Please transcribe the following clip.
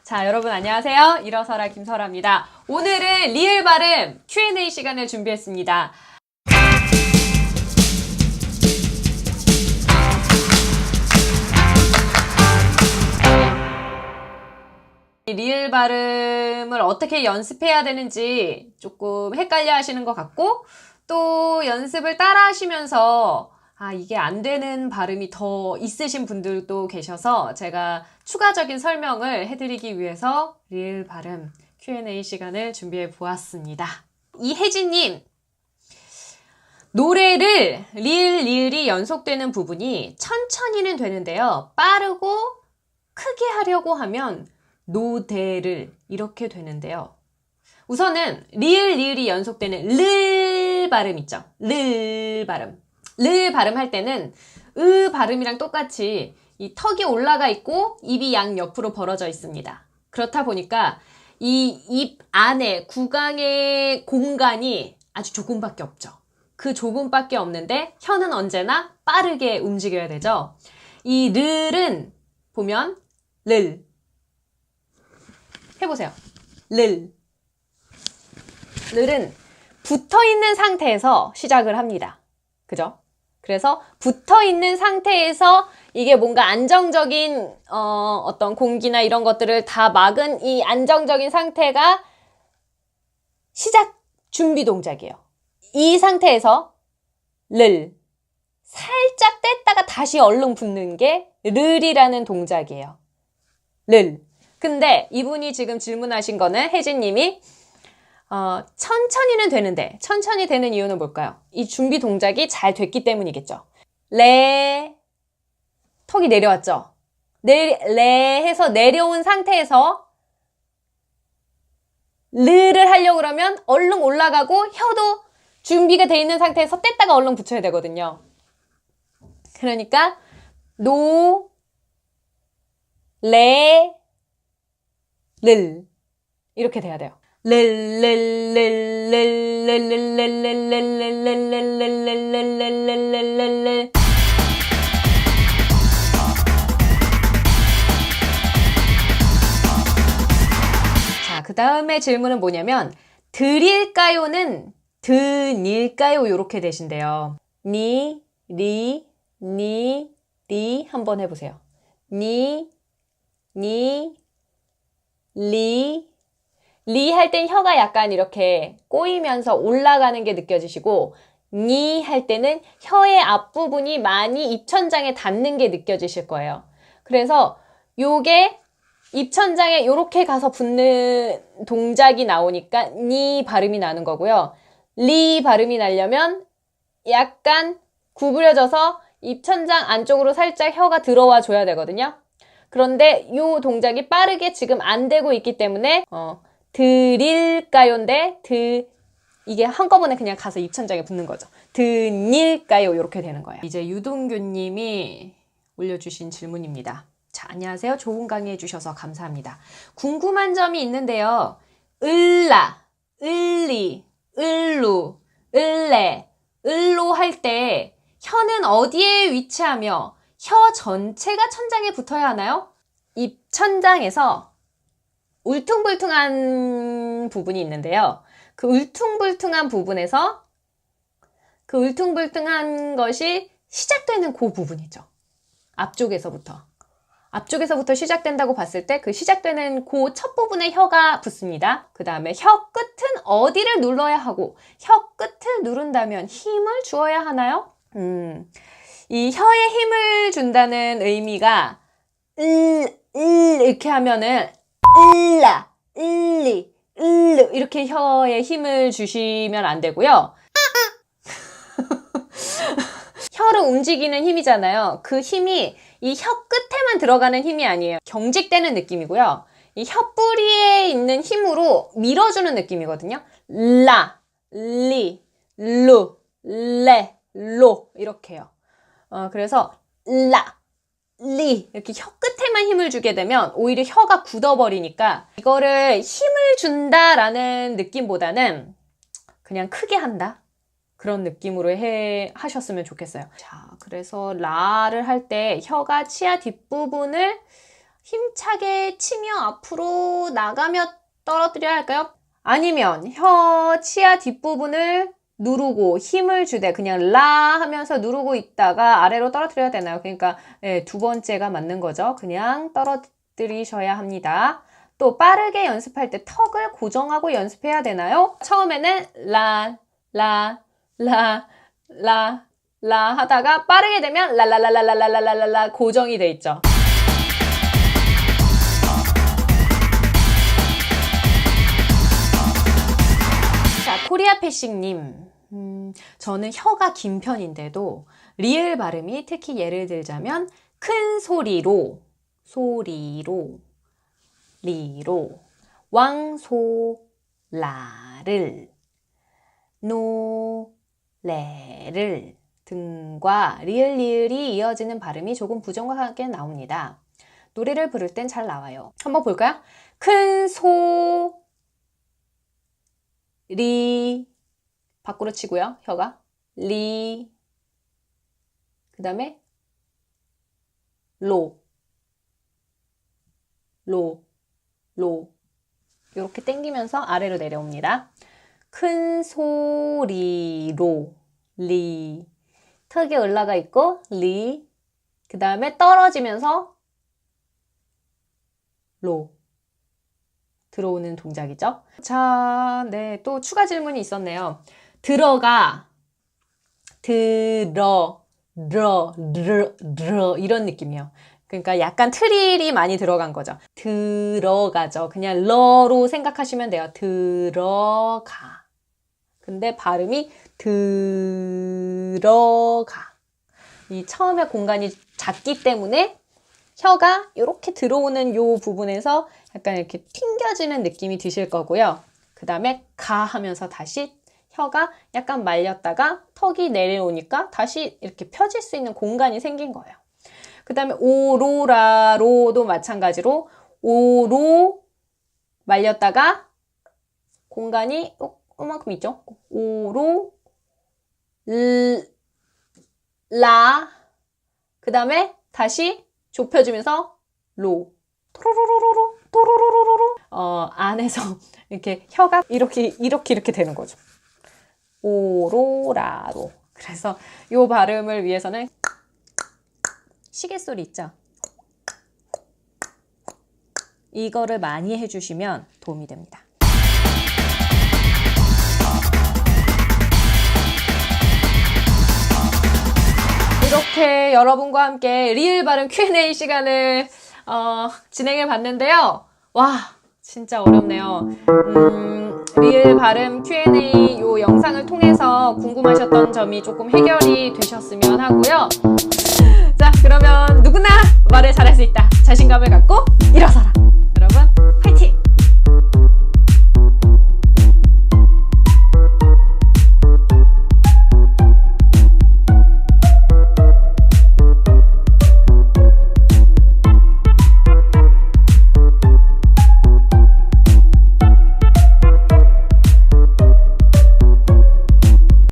자, 여러분 안녕하세요. 일어서라 김설아입니다. 오늘은 리을 발음 Q&A 시간을 준비했습니다. 리을 발음을 어떻게 연습해야 되는지 조금 헷갈려 하시는 것 같고, 또 연습을 따라 하시면서 이게 안 되는 발음이 더 있으신 분들도 계셔서 제가 추가적인 설명을 해드리기 위해서 리을 발음 Q&A 시간을 준비해 보았습니다. 이혜진님, 노래를 리을이 연속되는 부분이 천천히는 되는데요. 빠르고 크게 하려고 하면 노대를 이렇게 되는데요. 우선은 리을이 연속되는 를 발음 있죠. 를 발음. 를 발음할 때는 으 발음이랑 똑같이 이 턱이 올라가 있고 입이 양 옆으로 벌어져 있습니다. 그렇다 보니까 이 입 안에 구강의 공간이 아주 조금밖에 없죠. 그 조금밖에 없는데 혀는 언제나 빠르게 움직여야 되죠. 이 르는 보면 를 해보세요. 를. 르는 붙어있는 상태에서 시작을 합니다. 그죠? 그래서 붙어있는 상태에서 이게 뭔가 안정적인 어떤 공기나 이런 것들을 다 막은 이 안정적인 상태가 시작 준비 동작이에요. 이 상태에서 를 살짝 뗐다가 다시 얼른 붙는 게 르이라는 동작이에요. 를. 근데 이분이 지금 질문하신 거는 혜진님이 천천히는 되는데 천천히 되는 이유는 뭘까요? 이 준비 동작이 잘 됐기 때문이겠죠. 레 턱이 내려왔죠. 레 해서 내려온 상태에서 르를 하려고 그러면 얼른 올라가고 혀도 준비가 돼 있는 상태에서 뗐다가 얼른 붙여야 되거든요. 그러니까 노, 레, 를 이렇게 돼야 돼요. 자, 그 다음에 질문은 뭐냐면 드릴까요는 드닐까요? 이렇게 되신대요. 니, 리, 한번 해보세요. 니, 리 할 땐 혀가 약간 이렇게 꼬이면서 올라가는 게 느껴지시고 니 할 때는 혀의 앞부분이 많이 입천장에 닿는 게 느껴지실 거예요. 그래서 요게 입천장에 요렇게 가서 붙는 동작이 나오니까 니 발음이 나는 거고요. 리 발음이 나려면 약간 구부려져서 입천장 안쪽으로 살짝 혀가 들어와 줘야 되거든요. 그런데 요 동작이 빠르게 지금 안 되고 있기 때문에 드릴까요인데 이게 한꺼번에 그냥 가서 입천장에 붙는 거죠. 드닐까요? 이렇게 되는 거예요. 이제 유동규님이 올려주신 질문입니다. 자, 안녕하세요. 좋은 강의 해주셔서 감사합니다. 궁금한 점이 있는데요. 을라, 을리, 을루, 을레, 을로 할 때 혀는 어디에 위치하며 혀 전체가 천장에 붙어야 하나요? 입천장에서 울퉁불퉁한 부분이 있는데요. 그 울퉁불퉁한 부분에서 그 울퉁불퉁한 것이 시작되는 그 부분이죠. 앞쪽에서부터 시작된다고 봤을 때 그 시작되는 그 첫 부분에 혀가 붙습니다. 그 다음에 혀 끝은 어디를 눌러야 하고 혀 끝을 누른다면 힘을 주어야 하나요? 이 혀에 힘을 준다는 의미가 이렇게 하면은 을라, 을리, 을르 이렇게 혀에 힘을 주시면 안 되고요. 혀를 움직이는 힘이잖아요. 그 힘이 이 혀 끝에만 들어가는 힘이 아니에요. 경직되는 느낌이고요. 이 혀뿌리에 있는 힘으로 밀어주는 느낌이거든요. 라, 리, 루, 레, 로 이렇게요. 그래서 라, 리 이렇게 혀 끝에만 힘을 주게 되면 오히려 혀가 굳어버리니까 이거를 힘을 준다라는 느낌보다는 그냥 크게 한다 그런 느낌으로 하셨으면 좋겠어요. 자, 그래서 라를 할 때 혀가 치아 뒷부분을 힘차게 치며 앞으로 나가며 떨어뜨려야 할까요? 아니면 혀 치아 뒷부분을 누르고 힘을 주되 그냥 라 하면서 누르고 있다가 아래로 떨어뜨려야 되나요? 그러니까 두 번째가 맞는 거죠. 그냥 떨어뜨리셔야 합니다. 또 빠르게 연습할 때 턱을 고정하고 연습해야 되나요? 처음에는 라, 라, 라, 라, 라 하다가 빠르게 되면 라라라라라라라라라 고정이 돼 있죠. 자, 코리아 패싱님. 저는 혀가 긴 편인데도 리을 발음이 특히 예를 들자면 큰 소리로, 리로, 왕소라를, 노래를 등과 리을이 이어지는 발음이 조금 부정확하게 나옵니다. 노래를 부를 땐 잘 나와요. 한번 볼까요? 큰 리 밖으로 치고요. 혀가 리 그 다음에 로 이렇게 당기면서 아래로 내려옵니다. 큰 소리로 리 턱에 올라가 있고 리 그 다음에 떨어지면서 로 들어오는 동작이죠. 자, 네, 또 추가 질문이 있었네요. 들어가, 이런 느낌이에요. 그러니까 약간 트릴이 많이 들어간 거죠. 들어가죠. 그냥 러로 생각하시면 돼요. 들어가. 근데 발음이 들어가. 이 처음에 공간이 작기 때문에 혀가 이렇게 들어오는 요 부분에서 약간 이렇게 튕겨지는 느낌이 드실 거고요. 그 다음에 가 하면서 다시 혀가 약간 말렸다가 턱이 내려오니까 다시 이렇게 펴질 수 있는 공간이 생긴 거예요. 그 다음에 오로라로도 마찬가지로 오로 말렸다가 공간이 요만큼 있죠. 오로 라 그 다음에 다시 좁혀주면서 로 또로로로로 안에서 이렇게 혀가 이렇게 되는 거죠. 오로라로. 그래서 이 발음을 위해서는 시계 소리 있죠? 이거를 많이 해주시면 도움이 됩니다. 이렇게 여러분과 함께 리을 발음 Q&A 시간을 진행해 봤는데요. 와, 진짜 어렵네요. 리을 발음 Q&A 요 영상을 통해서 궁금하셨던 점이 조금 해결이 되셨으면 하고요. 자, 그러면 누구나 말을 잘할 수 있다. 자신감을 갖고 일어서라.